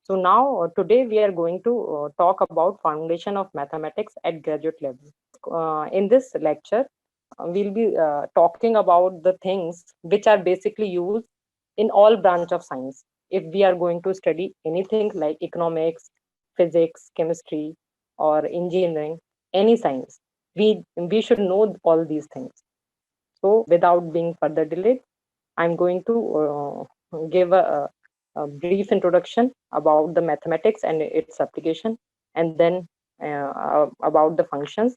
So now today we are going to talk about foundation of mathematics at graduate level. In this lecture, we'll be talking about the things which are basically used in all branch of science. If we are going to study anything like economics, physics, chemistry, or engineering, any science, we should know all these things. So without being further delayed, I'm going to give a brief introduction about the mathematics and its application, and then about the functions,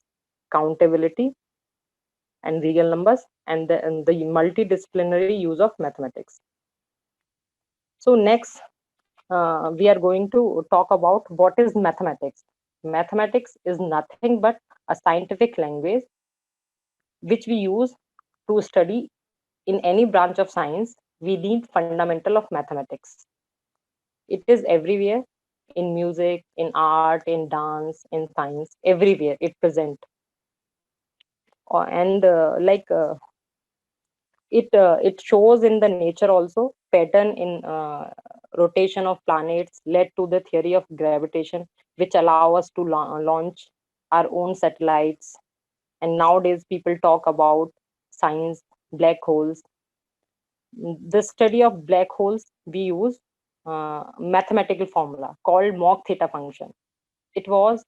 countability, and real numbers, and the multidisciplinary use of mathematics. So next, we are going to talk about what is mathematics. Mathematics is nothing but a scientific language which we use to study in any branch of science. We need fundamental of mathematics. It is everywhere, in music, in art, in dance, in science, everywhere it present. And it shows in the nature also. Pattern in rotation of planets led to the theory of gravitation, which allow us to launch our own satellites. And nowadays people talk about science, black holes. The study of black holes, we use mathematical formula called Mach theta function. It was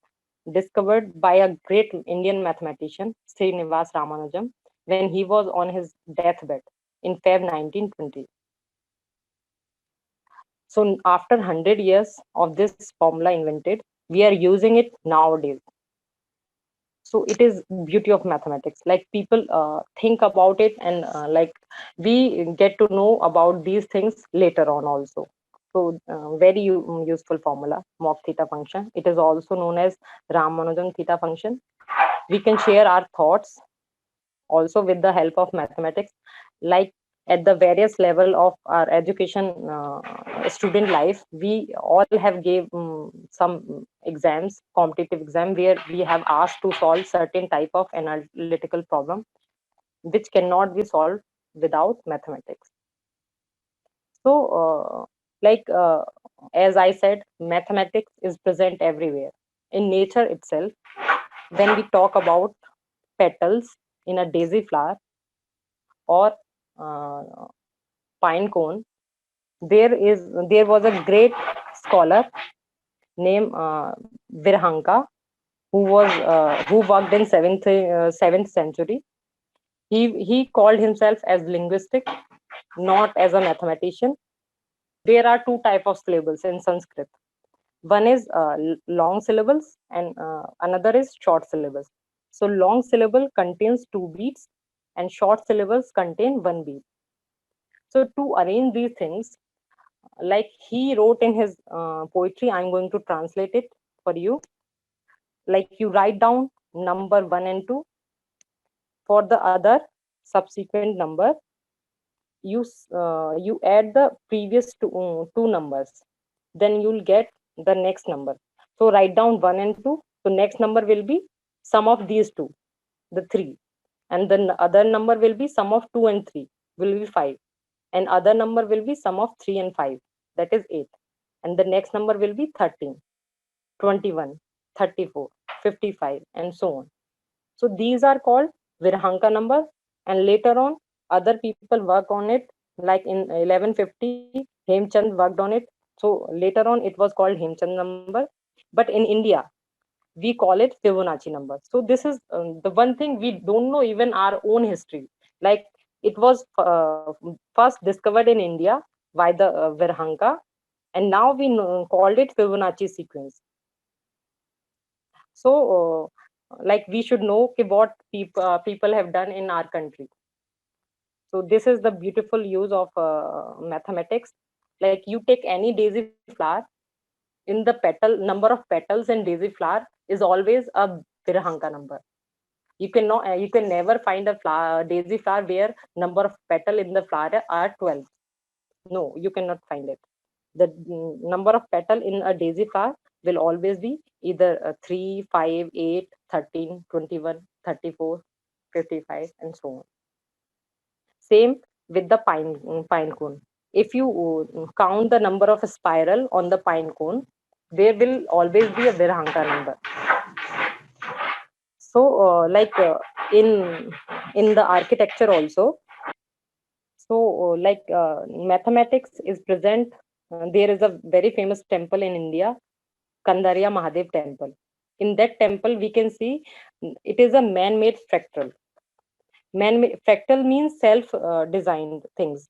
discovered by a great Indian mathematician, Srinivas Ramanujan, when he was on his deathbed in Feb 1920. So after 100 years of this formula invented, we are using it nowadays. So it is beauty of mathematics. Like people think about it, and we get to know about these things later on also. So very useful formula, Mach theta function. It is also known as Ramanujan theta function. We can share our thoughts also with the help of mathematics, like at the various level of our education student life. We all have gave some exams, competitive exam, where we have asked to solve certain type of analytical problem which cannot be solved without mathematics. So like as I said, mathematics is present everywhere in nature itself. When we talk about petals in a daisy flower, or uh, pine cone, there was a great scholar named Virhanka, who worked in seventh century. He called himself as linguistic, not as a mathematician. There are two type of syllables in Sanskrit. One is long syllables, and another is short syllables. So long syllable contains two beats, and short syllables contain one beat. So to arrange these things, like he wrote in his poetry, I'm going to translate it for you. Like you write down number 1 and 2. For the other subsequent number, you add the previous two numbers, then you'll get the next number. So write down 1 and 2. So next number will be sum of these two, the 3. And then the other number will be sum of 2 and 3, will be 5. And other number will be sum of 3 and 5, that is 8. And the next number will be 13, 21, 34, 55, and so on. So these are called Virhanka numbers, and later on other people work on it. Like in 1150, Hemchand worked on it. So later on it was called Hemchand number. But in India, we call it Fibonacci number. So this is the one thing we don't know even our own history. Like it was first discovered in India by the Virhanka, and now we called it Fibonacci sequence. So like we should know what people have done in our country. So this is the beautiful use of mathematics. Like you take any daisy flower, in the petal number of petals in daisy flower is always a Virhanka number. You can never find a flower, daisy flower, where number of petal in the flower are 12. No, you cannot find it. The number of petal in a daisy flower will always be either 3, 5, 8, 13, 21, 34, 55, and so on. Same with the pine cone. if you count the number of spiral on the pine cone, there will always be a Virhanka number. So in the architecture also, so mathematics is present. There is a very famous temple in India, Kandaria Mahadev temple. In that temple we can see it is a man-made fractal. Man-made fractal means self designed things.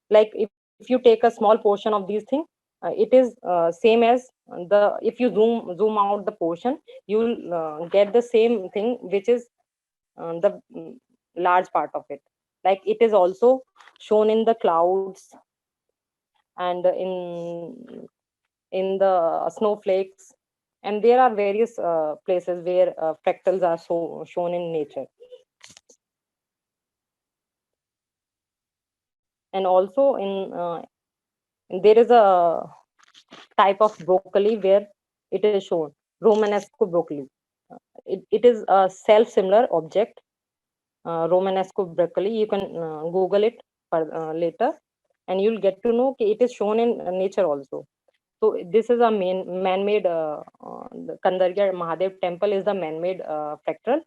Like if you take a small portion of these things, it is same as the, if you zoom out the portion, you will get the same thing, which is the large part of it. Like it is also shown in the clouds and in the snowflakes, and there are various places where fractals are so shown in nature. And also there is a type of broccoli where it is shown Romanesco broccoli. It is a self similar object, Romanesco broccoli. You can Google it for, later, and you'll get to know it is shown in nature also. So this is a man-made the Kandarya Mahadev temple is the man-made fractal,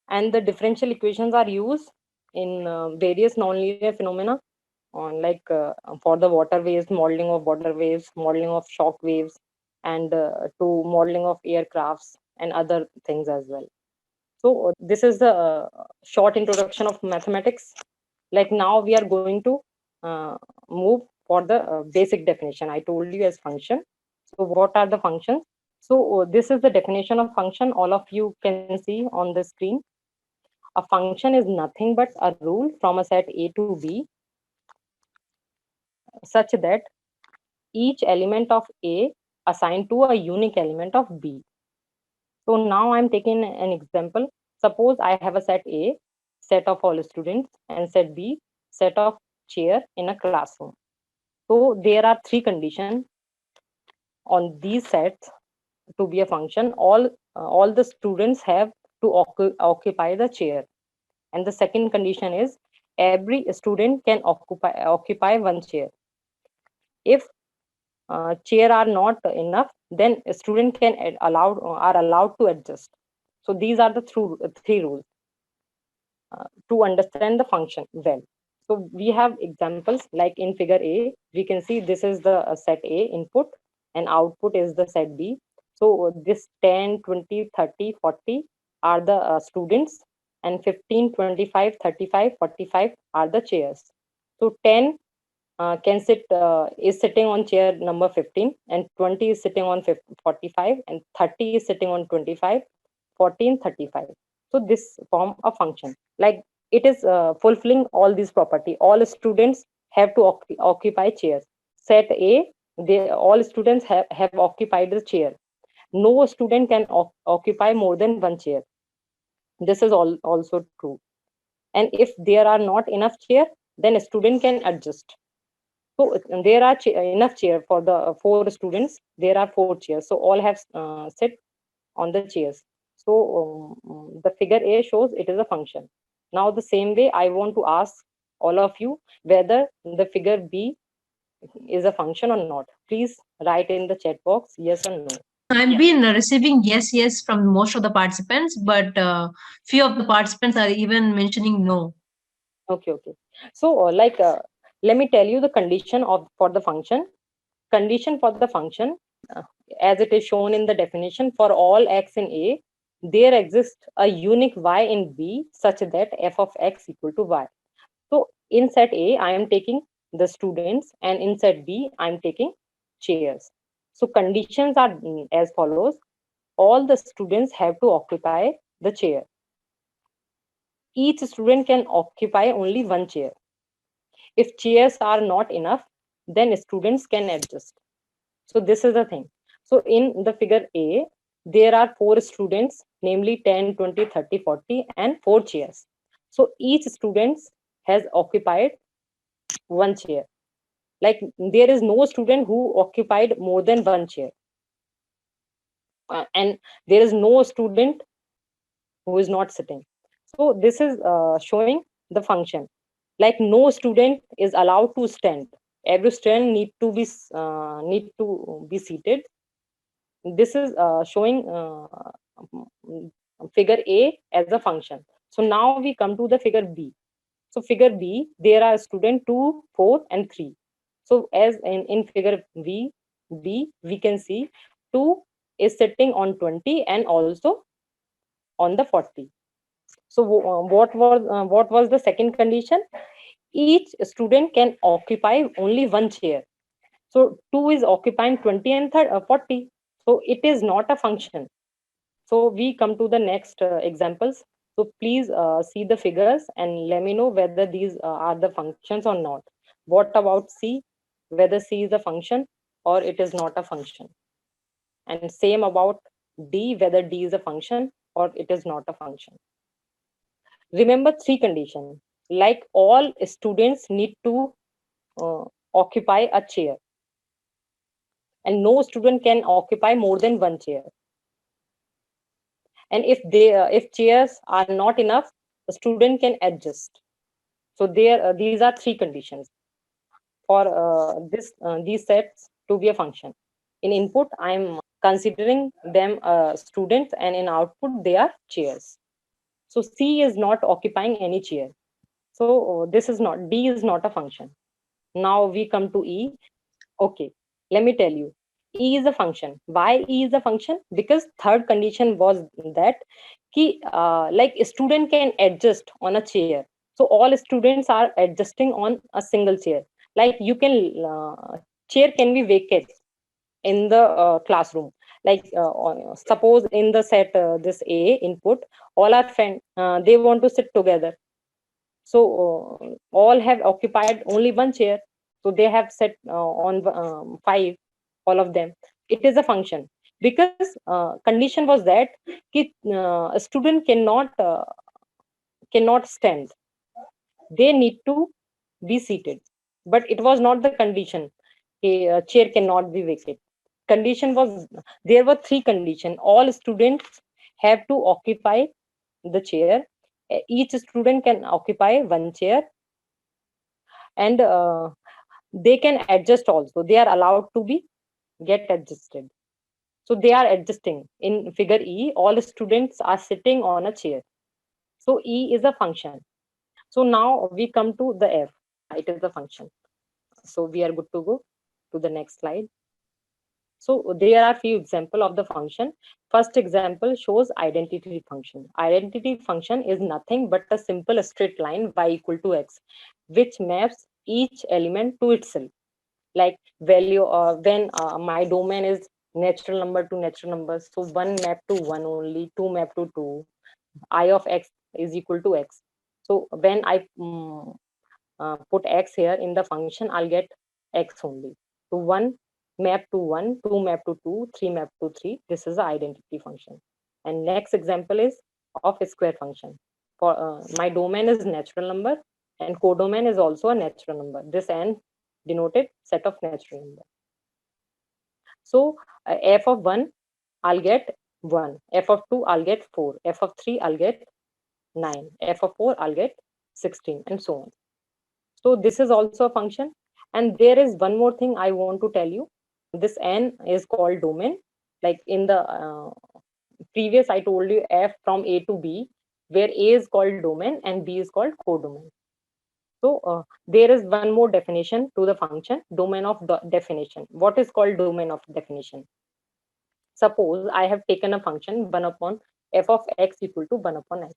and the differential equations are used in various nonlinear phenomena on for the water waves, modeling of water waves, modeling of shock waves, and to modeling of aircrafts and other things as well. So this is the short introduction of mathematics. Like now we are going to uh, move for the basic definition. I told you as function. So what are the functions? So this is the definition of function. All of you can see on the screen. A function is nothing but a rule from a set A to B such that each element of A assigned to a unique element of B. So now I'm taking an example. Suppose I have a set A, set of all students, and set B, set of chair in a classroom. So there are three conditions on these sets to be a function. All the students have to occupy the chair, and the second condition is every student can occupy one chair. If chair are not enough, then a student can are allowed to adjust. So these are the three rules to understand the function well. So we have examples like in figure A, we can see this is the set A input, and output is the set B. So this 10, 20, 30, 40 are the students, and 15, 25, 35, 45 are the chairs. So 10 can sit is sitting on chair number 15, and 20 is sitting on 45, and 30 is sitting on 25, 14, 35. So this form a function. Like it is fulfilling all these property. All students have to occupy chairs. Set A, they all students have occupied the chair. No student can occupy more than one chair. This is also true. And if there are not enough chair, then a student can adjust. So there are enough chair for the four students. There are four chairs, so all have sit on the chairs. So the figure A shows it is a function. Now the same way, I want to ask all of you whether the figure B is a function or not. Please write in the chat box yes or no. I've been receiving yes, yes from most of the participants, but few of the participants are even mentioning no. Okay, okay. So let me tell you the condition of for the function. Condition for the function, uh, as it is shown in the definition, for all x in A, there exists a unique y in B such that f of x equal to y. So in set A, I am taking the students, and in set B, I am taking chairs. So conditions are as follows. All the students have to occupy the chair. Each student can occupy only one chair. If chairs are not enough, then students can adjust. So this is the thing. So in the figure A, there are four students, namely 10, 20, 30, 40, and four chairs. So each student has occupied one chair. Like there is no student who occupied more than one chair. And there is no student who is not sitting. So this is showing the function. Like no student is allowed to stand. Every student need to be seated. This is showing figure A as a function. So now we come to the figure B. So figure B, there are student 2, 4, and 3. So as in figure B, we can see 2 is sitting on 20 and also on the 40. So what was the second condition? Each student can occupy only one chair. So 2 is occupying 20 and 40. So it is not a function. So we come to the next examples. So please see the figures and let me know whether these are the functions or not. What about C? Whether C is a function or it is not a function. And same about D, whether D is a function or it is not a function. Remember three conditions. Like all students need to uh, occupy a chair, and no student can occupy more than one chair. And if chairs are not enough, the student can adjust. So these are three conditions for this these sets to be a function. In input, I am considering them students, and in output they are chairs. So C is not occupying any chair. So this is not, D is not a function. Now we come to E. Okay, let me tell you. E is a function. Why E is a function? Because third condition was that ki, like a student can adjust on a chair. So all students are adjusting on a single chair. Like you can chair can be vacant in the classroom. Like suppose in the set this A input, all are friend, they want to sit together. So all have occupied only one chair. So they have set on five, all of them. It is a function because condition was that a student cannot stand. They need to be seated. But it was not the condition. A chair cannot be vacant. Condition was, there were three conditions. All students have to occupy the chair. Each student can occupy one chair, and they can adjust also. They are allowed to be get adjusted. So they are adjusting. In figure E, all students are sitting on a chair. So E is a function. So now we come to the F. It is a function. So we are good to go to the next slide. So there are few example of the function. First example shows identity function. Identity function is nothing but a simple straight line y equal to x, which maps each element to itself. Like value when my domain is natural number to natural number, so one map to one only, two map to two, I of x is equal to x. So when I put x here in the function, I'll get x only. So one map to one, two map to two, three map to three. This is the identity function. And next example is of a square function. For my domain is natural number, and codomain is also a natural number. This n denoted set of natural number. So f of 1, I'll get 1. F of 2, I'll get 4. F of 3, I'll get 9. F of 4, I'll get 16, and so on. So this is also a function. And there is one more thing I want to tell you. This n is called domain. Like in the previous, I told you f from A to B, where A is called domain and B is called codomain. So there is one more definition to the function, domain of the definition. What is called domain of definition? Suppose I have taken a function 1 upon f of x equal to 1 upon x,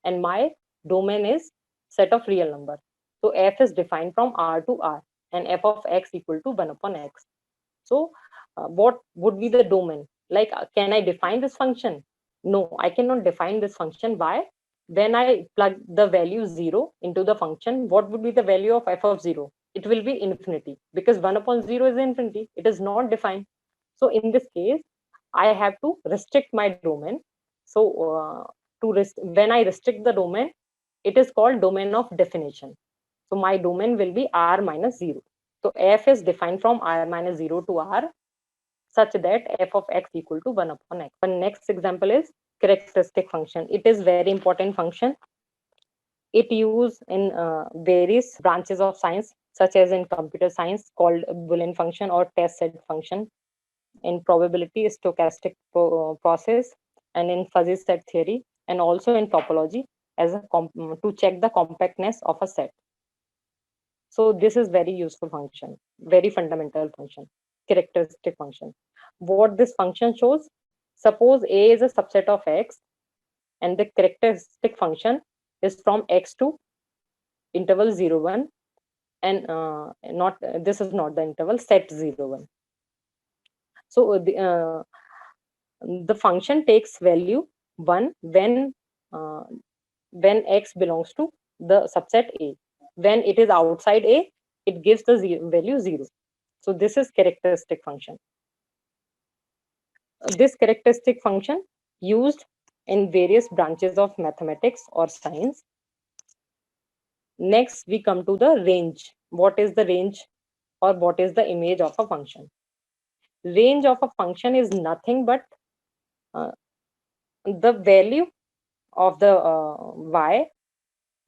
and my domain is set of real number. So f is defined from R to R, and f of x equal to 1 upon x. So what would be the domain? Like, can I define this function? No, I cannot define this function. Why? When I plug the value 0 into the function, what would be the value of f of 0? It will be infinity, because 1 upon 0 is infinity. It is not defined. So in this case, I have to restrict my domain. So when I restrict the domain, it is called domain of definition. So my domain will be R minus 0. So f is defined from R minus 0 to R, such that f of x equal to 1 upon x. The next example is characteristic function. It is very important function. It used in various branches of science, such as in computer science called Boolean function or test set function, in probability stochastic process, and in fuzzy set theory, and also in topology as a to check the compactness of a set. So this is very useful function, very fundamental function, characteristic function. What this function shows, suppose A is a subset of X, and the characteristic function is from X to interval 0 1, and not this is not the interval set 0 1. So the function takes value 1 uh, when X belongs to the subset A. When it is outside A, it gives the value 0. So this is characteristic function. This characteristic function used in various branches of mathematics or science. Next, we come to the range. What is the range, or what is the image of a function? Range of a function is nothing but uh, the value of the y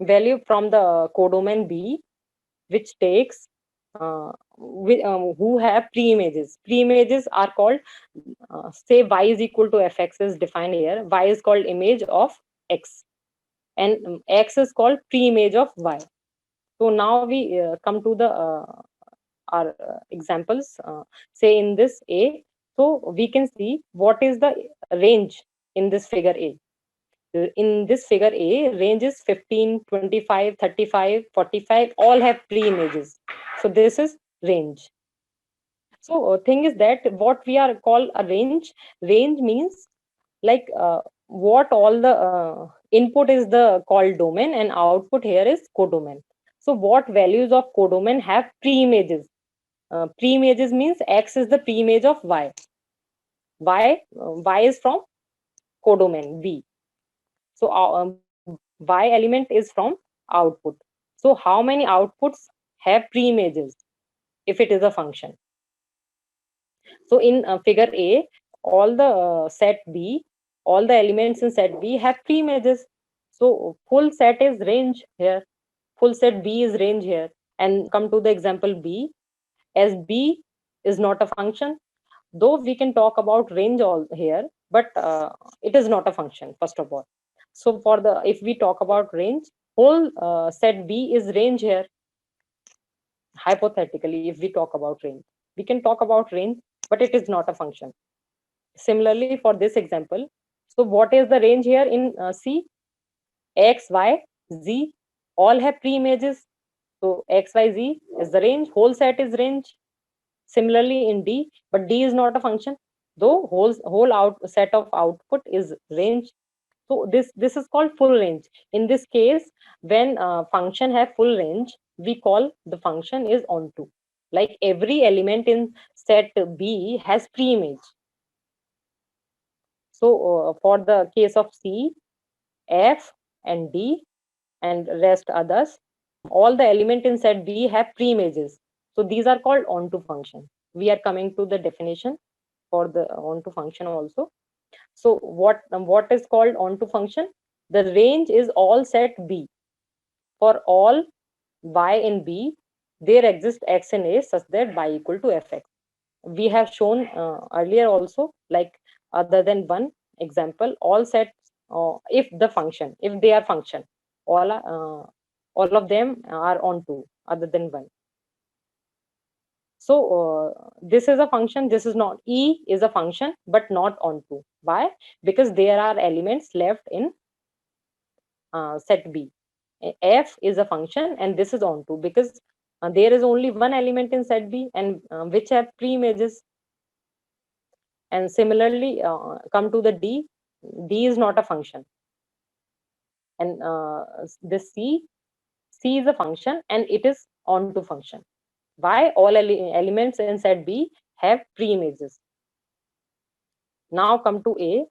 value from the codomain B, which takes who have pre-images. Pre-images are called, say y is equal to fx is defined here. Y is called image of x, and x is called pre-image of y. So now we come to the our examples. Say in this A, so we can see what is the range in this figure A. In this figure A, range is 15, 25, 35, 45, all have pre-images. So this is range. So thing is that what we are called a range means like what all the input is the called domain, and output here is codomain. So what values of codomain have pre-images? Pre-images means X is the pre-image of Y. Y is from codomain B. So Y element is from output. So how many outputs have pre-images if it is a function? So in figure A, all the set B, all the elements in set B have pre-images. So full set is range here. Full set B is range here. And come to the example B, as B is not a function, though we can talk about range all here, but it is not a function, first of all. So for the, if we talk about range, whole set B is range here. Hypothetically, if we talk about range, we can talk about range, but it is not a function. Similarly, for this example, so what is the range here in C? X, Y, Z, all have pre-images. So X, Y, Z is the range, whole set is range. Similarly in D, but D is not a function, though whole out set of output is range. So this is called full range. In this case, when function have full range, we call the function is onto. Like every element in set B has pre-image. So for the case of C, F, and D, and rest others, all the element in set B have pre-images. So these are called onto function. We are coming to the definition for the onto function also. So what is called onto function? The range is all set B. For all y in B, there exists x in A such that y equal to fx. We have shown earlier also, like other than one example, all sets, if the function, if they are function, all of them are onto other than one. So this is a function, this is not. E is a function but not onto. Why? Because there are elements left in set B. F is a function and this is onto, because there is only one element in set B, and which have pre-images. And similarly, come to the D. D is not a function, and this C is a function and it is onto function. Why? All elements in set B have pre-images. Now come to A.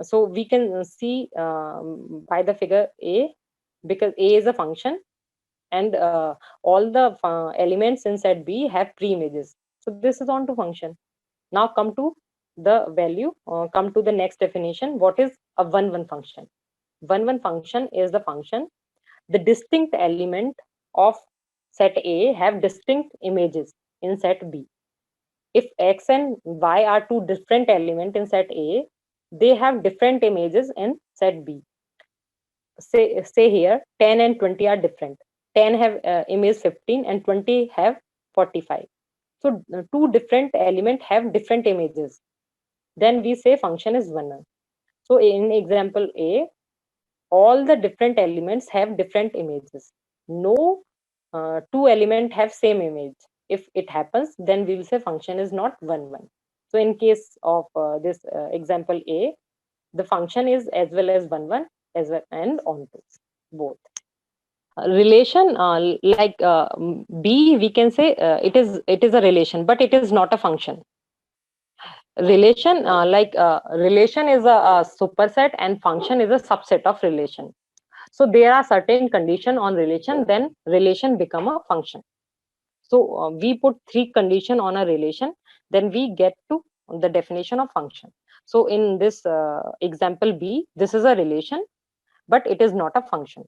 So we can see by the figure A, because A is a function and all the elements in set B have pre-images. So this is onto function. Now come to the value, come to the next definition. What is a one-one function? One-one function is the function the distinct element of set A have distinct images in set B. If X and Y are two different elements in set A, they have different images in set B. Say here 10 and 20 are different. 10 have image 15 and 20 have 45. So two different elements have different images. Then we say function is one. So in example A, all the different elements have different images. No two elements have same image. If it happens, then we will say function is not one. So in case of this example A, the function is as well as one as well and onto both. Relation like B, we can say it is a relation, but it is not a function. Relation relation is a superset and function is a subset of relation. So there are certain condition on relation, then relation become a function. So we put three condition on a relation, then we get to the definition of function. So in this example B, this is a relation, but it is not a function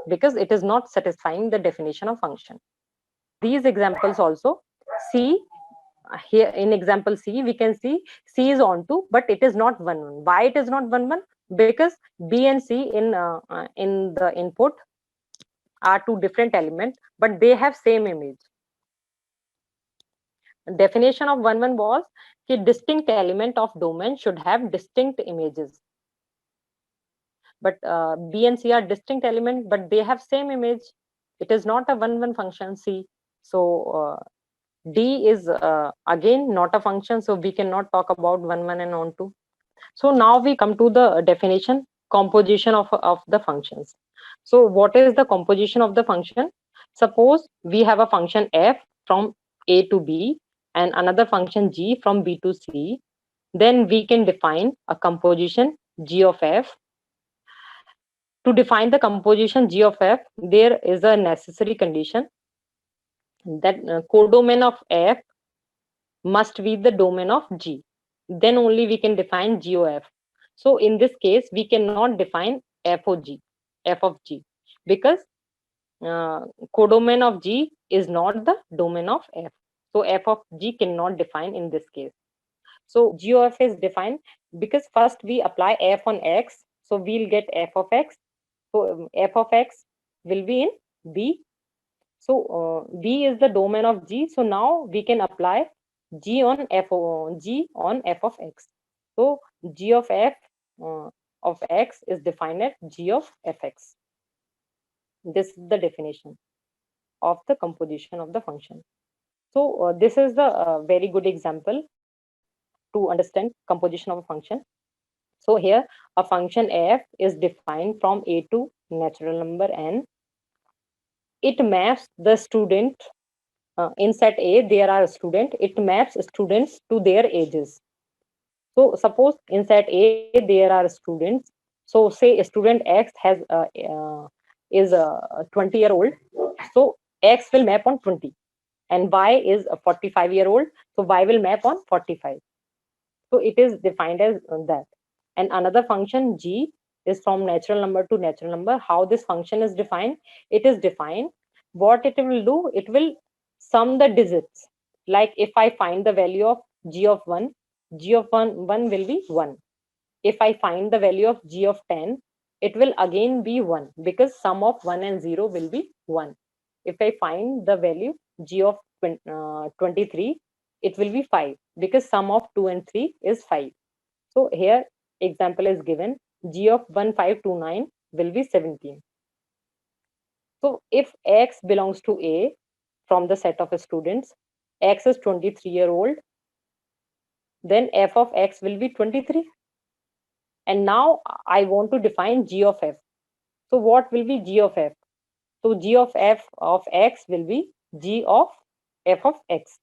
because it is not satisfying the definition of function. These examples also, C, here in example C, we can see C is onto, but it is not one. Why it is not one? Because B and C in the input are two different elements, but they have same image. Definition of one was कि distinct element of domain should have distinct images. But B and C are distinct element, but they have same image. It is not a one function C. So D is again not a function, so we cannot talk about one and onto. So now we come to the definition, composition of the functions. So what is the composition of the function? Suppose we have a function f from A to B and another function g from B to C. Then we can define a composition g of f. To define the composition g of f, there is a necessary condition that codomain of f must be the domain of G. Then only we can define G of F. So in this case, we cannot define f of G, because codomain of G is not the domain of F. So f of G cannot define in this case. So G of F is defined because first we apply f on X. So we'll get f of X. So f of X will be in B. So B is the domain of G. So now we can apply G on f of X. So G of f of X is defined as G of fx. This is the definition of the composition of the function. So this is the very good example to understand composition of a function. So here a function f is defined from A to natural number n. It maps the student in set A. There are students. It maps students to their ages. So suppose in set A there are students. So say student X has is 20-year-old. So X will map on 20, and Y is a 45-year-old. So Y will map on 45. So it is defined as that. And another function G is from natural number to natural number. How this function is defined? It is defined. What it will do? It will sum the digits. Like if I find the value of G of 1, G of 1 will be 1. If I find the value of G of 10, it will again be 1, because sum of 1 and 0 will be 1. If I find the value G of 23, it will be 5, because sum of 2 and 3 is 5. So here example is given, G of 1529 will be 17. So if X belongs to A from the set of students, X is 23-year-old, then f of X will be 23. And now I want to define G of F. So what will be G of F? So G of F of X will be G of F of X.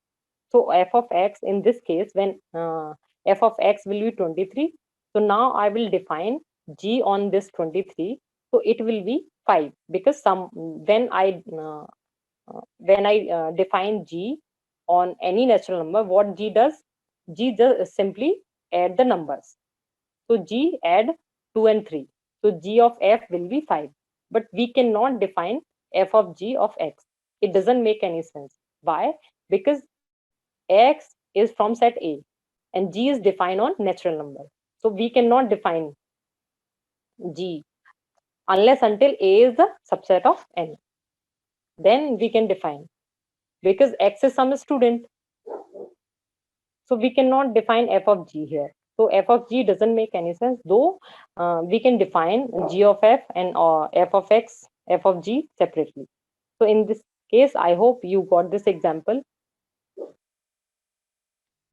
So f of X in this case, when f of X will be 23. So now I will define G on this 23. So it will be 5, because when I define G on any natural number, what G does? G just simply add the numbers. So G add 2 and 3. So G of F will be 5. but we cannot define f of g of x. It doesn't make any sense. Why? Because x is from set A and g is defined on natural number. So we cannot define g unless until A is the subset of n. Then we can define, because x is some student. So we cannot define f of g here. So f of g doesn't make any sense, though we can define g of f and f of x, f of g separately. So in this case, I hope you got this example.